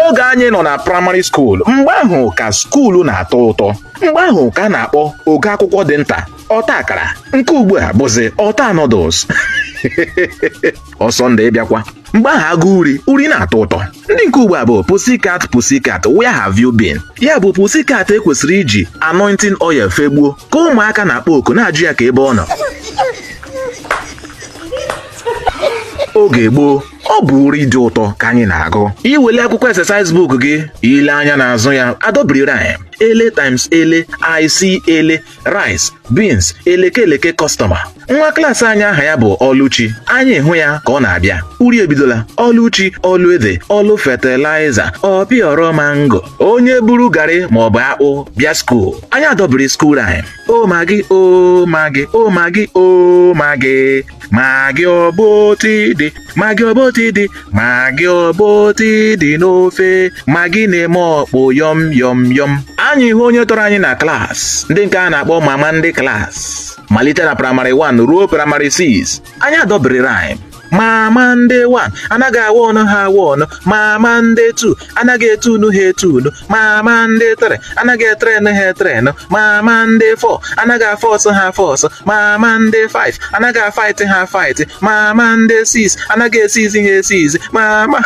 oge anyị nọ na praịmarị skuul mgbe ahụ ka skuulu na-atọ ụtọ mgbe ahụ ka a na-akpọ oge akwụkwọ dị nta ọta akara nke ugbu a bụzi ọta noodles ọsọ ndị bịakwa mgbe ahụ agụ uri na-atọ ụtọ ndị nke ugbu a bụ pussycat where have you been ya bụ pussycat ekwesịrị iji anointing oil fegbuo ka ụmụaka na-akpọ oku na-ajụ ya ka ebe ọ nọ oge gboo ọ bụ uri dị ụtọ ka anyị na-agụ iwele akwụkwọ exercise book gị ile anya n'azụ ya adọbiri rhyme ele times ele I see ele rice beans eleke customer nwa klaasị anyị aha ya bụ Ọlụchi anyị hụ ya ka ọ na-abịa uri ebidola Ọlụchi Ọlụede Ọlụ fertilizer ọpịọrọ mango onye buru garị maọbụ akpụ bịa skuul anyị adọbiri skuul rhyme o magi o magi o magi o magi magi ọbọtị dị magi ọbọtị dị magi ọbọtị dị n'ofe magi na-eme ọkpụ yọm yọm yọm anyị hụ onye tọrọ anyị na klaasị ndị nke a na-akpọ mama ndị klaasị malite na praịmarị 1 ruo praịmarị 6 anyị adọbiri rhyme mama ndị 1 anaghị awa ọnụ ha awa ọnụ mama ndị 2 anaghị etunu ha etunu mama ndị 3 anaghị etrenụ ha etrenụ mama ndị 4 anaghị afọsụ ha afọsụ mama ndị 5 anaghị afaịtị ha afaịtị mama ndị 6 anaghị esizi ha esizi mama